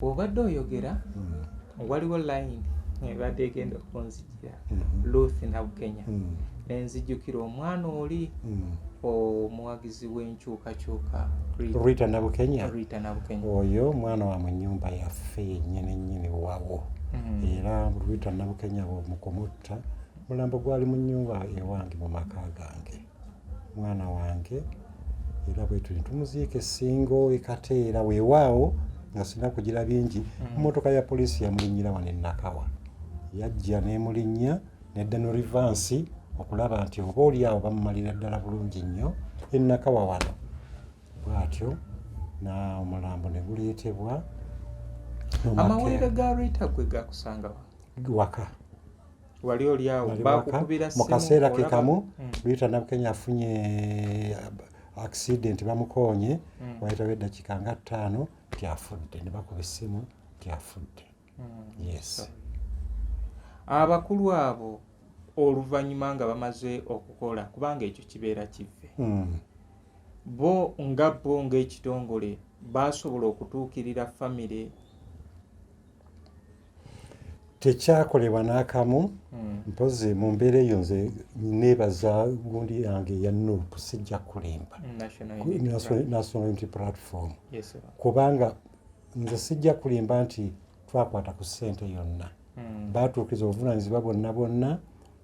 Obadde oyogera waliwo line ebadde egenda okunzijira Ruth Nabukenya nenzijjukira omwana oli omuwagizi w'enkyukakyuka Rita Nabukenya oyo mwana wa mu nnyumba yaffe yennyini wawo era Rita Nabukenya mu kumutta mulambo gwali mu nnyumba ewange mu maka gange mwana wange era bwe tuli tumuziika Ssingo Ekateera weewaawo nga sina kugira bingi emmotoka ya poliisi yamulinnyira wano e Nakawa yajja n'emulinnya nedda no Rivansi okulaba nti oba oli awo bamumalira ddala bulungi nnyo e Nakawa wano bw'atyo na omulambo ne guleetebwa amawulire ga Rita gwe gakusanga waka wali oli awo bakukubira simu mu kaseera ke kamu Rita Nabukenya afunye accident bamukoonye wayitawo eddakiika nga 5 tyafudde ne bakuba essimu tyafudde yes abakulu abo oluvannyuma nga bamaze okukola kubanga ekyo kibeera kivve bo ng'ekitongole basobola okutuukirira famire tekyakolebwa n'akamu mpozi mu mbeera eyo nze neebaza gundi yange ya Nuupu sijja kulimba National Unity Platform kubanga nze sijja kulimba nti twakwata ku ssente yonna baatuukiriza obuvunaanyizibwa bonna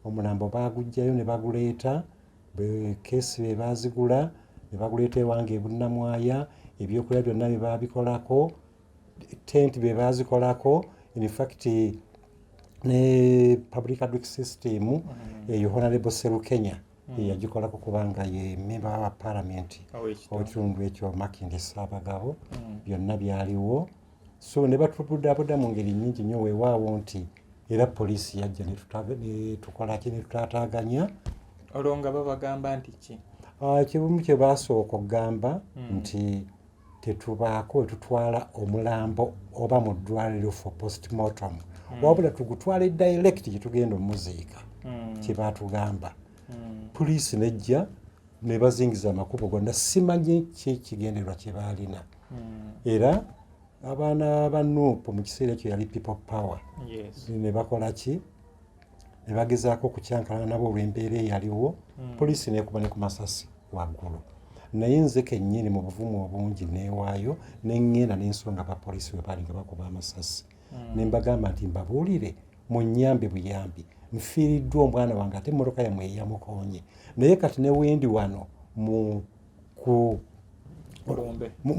omulambo baagugjayo ne baguleeta keesi be baazigula ne baguleeta ewange ebunnamwaya ebyokulya byonna bye baabikolako tenti be baazikolako in fact ne public advocacy system eyo Honorable Serukenya yagikolako kubanga ye member wa parliament okitundu ekyo Makindye Ssaabagabo byonna byaliwo so ne batubudaabuda mu ngeri nnyingi nnyo weewaawo nti era poliisi yajja ne tukolaki ne tutaataaganya olwo nga babagamba nti ki kibumu kye baasooka okugamba nti tetubaako wetutwala omulambo oba mu ddwaliro for postmortem wabula tugutwale direct gye tugenda omuziika kye baatugamba poliisi nejja ne bazingiza amakubo gonna simanyi kigendererwa kye baalina era abaana ba Nuupu mu kiseera ekyo yali people power ne bakola ki ne bagezaako okukyankalana nabo olw'embeera eyaliwo poliisi neekuba ne ku masasi waggulu naye nze kennyini mu buvumu obungi neewaayo neŋŋenda n'ensonga bapoliisi bwe baali nga bakuba amasasi ne mbagamba nti mbabuulire mu nnyambe buyambi nfiiriddwa omwana wange ate emmotoka yammwe eyamukoonye naye kati ne wendi wano mu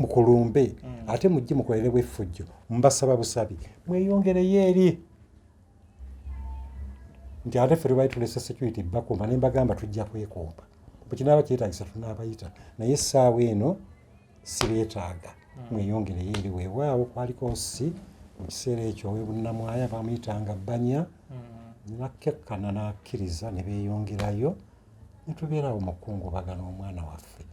Kulumbe ate mujje mukolere bweffujjo mbasaba busabi mweyongereyo eri nti ate ffe lwali tulese security bakumba ne mbagamba tujja kwekumba bwe kinaaba kyetaagisa tunaabayita naye essaawa eno sibeetaaga mweyongereyo eri weewaawo kwaliko si mu kiseera ekyo ow'ebunnamwaya bamuyitanga Banya nakkekkana n'akkiriza ne beeyongerayo ne tubeerawo mu kukungubagana omwana waffe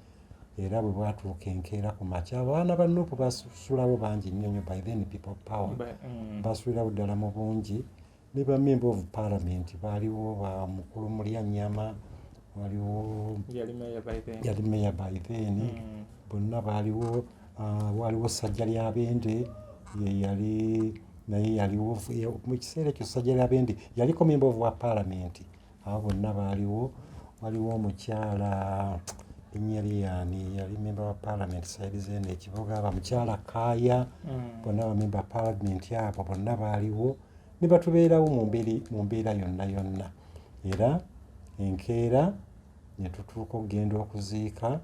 era bwe bwatuuka enkeera ku makya abaana ba Nuupu basulawo bangi nnyo by then people power basulirawo ddala mu bungi ne ba member of parliament baaliwo ba mukulu Mulyanyama waliwo yali mayor by then bonna baaliwo waliwo Ssajja ly'Abende yali naye yaliwo mu kiseera ekyo Ssajja ly'Abende yaliko member of parliament abo bonna baaliwo waliwo omukyala Enyaliyani yali member wa parliament side zeno ekibuga bamukyala Kaaya bonna ba member parliament abo bonna baaliwo ne batubeerawo mu mbeera yonna era enkeera ne tutuuka okugenda okuziika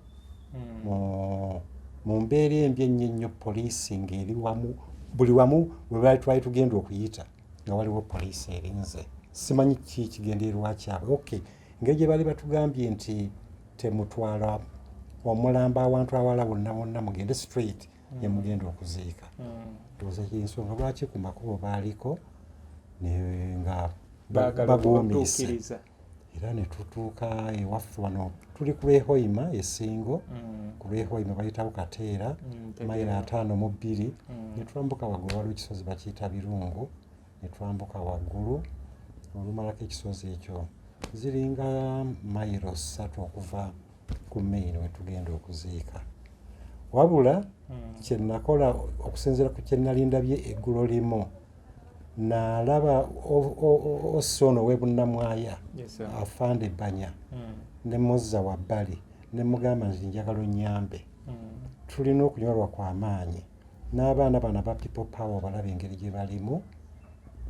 mu mbeera embi ennyo poliisi ng'eri wamu buli wamu we twali tugenda okuyita nga waliwo poliisi erinze simanyi kigendererwa kyabwe okay ngeri gye baali batugambye nti temutwala omulambo awantu awala wonna mugende straight ne mugenda okuziika ndowooza ensonga lwaki ku makubo baaliko nga baguumiisa era ne tutuuka ewaffe wano tuli ku Lwehoima Essingo ku Lwehoima bayitawo Kateera mayiro 52 ne twambuka waggulu waliwo ekisozi bakiyita Birungu ne twambuka waggulu olumalako ekisozi ekyo ziringa mayiro 3 okuva ku main we tugenda okuziika wabula kyenakola okusinziira ku kyenalindabye eggulo limu nalaba Ossono w'ebunnamwaya afande Ebbanya ne muzza wabbali ne mugamba nti njagala onnyambe tulina okunyolwa kw'amaanyi n'abaana bano ba people power balaba engeri gye balimu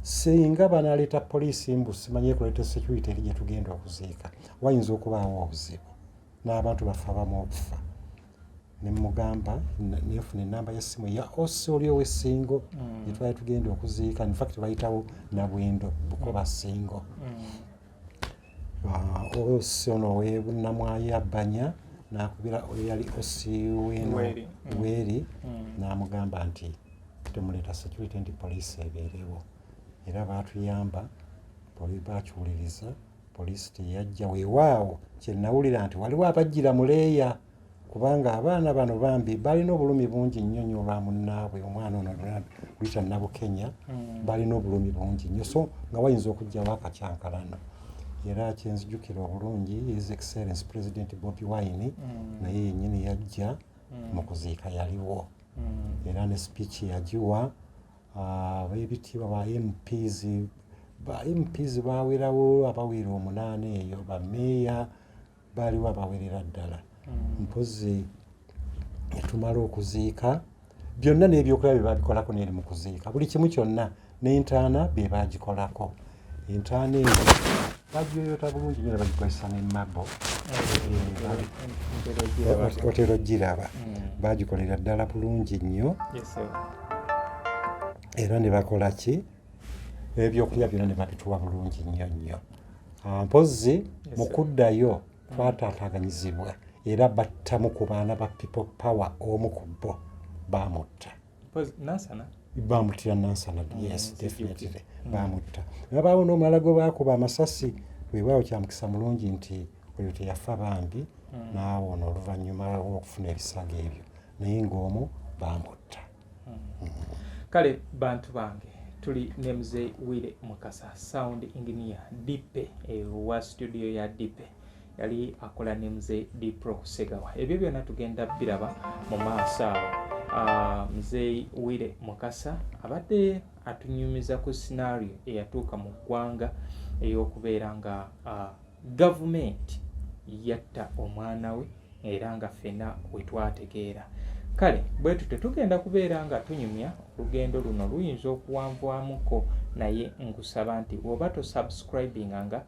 singa banaleeta poliisi mbu simanyi kuleeta security eri gye tugenda okuziika wayinza okubaawo obuzibu n'abantu bafe abamu okufa ne mugamba nefuna ennamba y'essimu ya Osso oli ow'essingo gye twali tugenda okuziika in fact bayitawo Nabwendo Bukoba Ssingo Osso no w'ebunnamwaya Bbanya n'akubira yali Ossi Weri n'amugamba nti temuleeta security ndi poliisi ebeerewo era baatuyamba bakiwuliriza poliisi teyajja weewaawo kyenawulira nti waliwo abajjira muleeya kubanga abaana bano bambi balina obulumi bungi nnyo nnyo olwa munnaabwe omwana ono Rita Nabukenya balina obulumi bungi nnyo so nga wayinza okugjawo akakyankalano era kyenzijukira obulungi His Excellency President Bobi Wine naye yennyini yajja mu kuziika yaliwo era ne speech yagiwa ab'ebitiibwa ba MPs baawerawo abawera 8 eyo bameeya baaliwo abawerera ddala mpozi etumala okuziika byonna n'ebyokulaba bye babikolako n'eri mu kuziika buli kimu kyonna n'entaana be baagikolako entaana eyo bagyoyota bulungi nnyo ne bagikozesa n'emmabo otero giraba baagikolera ddala bulungi nnyo era ne bakola ki ebyokulya byonna ne babituwa bulungi nnyo nnyo mpozi mu kuddayo twataataganyizibwa era battamu ku baana ba people power omu ku bo baamutta baamutira Nansana yes definitely baamutta nabaawo n'omulala gwe baakuba amasasi weewaawo kyamukisa mulungi nti oyo teyafa bambi n'awona oluvannyuma lw'okufuna ebisago ebyo naye ng'omu baamutta kale bantu bange tuli ne Mzee Wile Mukasa sound engineer Dipe wa studio ya Dipe yali akola ne Mzee Dipro Segawa ebyo byonna tugenda biraba mu maaso awo Mzee Wile Mukasa abadde atunyumiza ku scenario eyatuuka mu ggwanga ey'okubeera nga gavumenti yatta omwana we era nga ffenna we twategeera kale bwetu tetugenda kubeera nga tunyumya olugendo luno luyinza okuwanvwamuko naye nkusaba nti oba tosubscribinga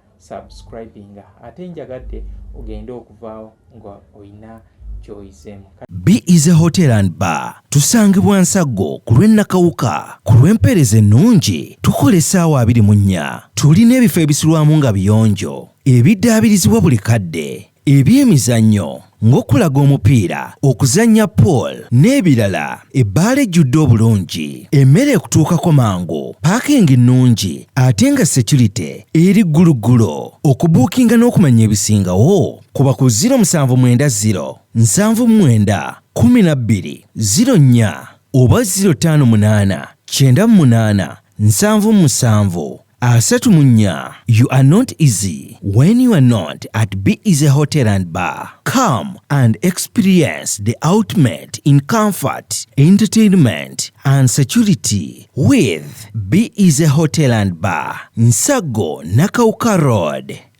ate njagadde ogende okuvaawo nga oyina kyoyizeemu. Be Easy Hotel and Bar tusangibwa Nsaggo ku lw'Ennakawuka ku lw'empeereza ennungi tukola essaawa 24 tulina ebifo ebisulwamu nga biyonjo ebiddaabirizibwa buli kadde ebyemizannyo ng'okulaga omupiira okuzannya pool n'ebirala ebbaala ejjudde obulungi emmere ekutuukako mangu paakingi nnungi ate nga security eri gguluggulo okubuukinga n'okumanya ebisingawo kuba ku 0790 79 12 04 oba 058 98 77 34. You are not easy when you are not at Be Easy Hotel and Bar. Come and experience the ultimate in comfort, entertainment, and security with Be Easy Hotel and Bar, Nsaggo, Nakawuka Road.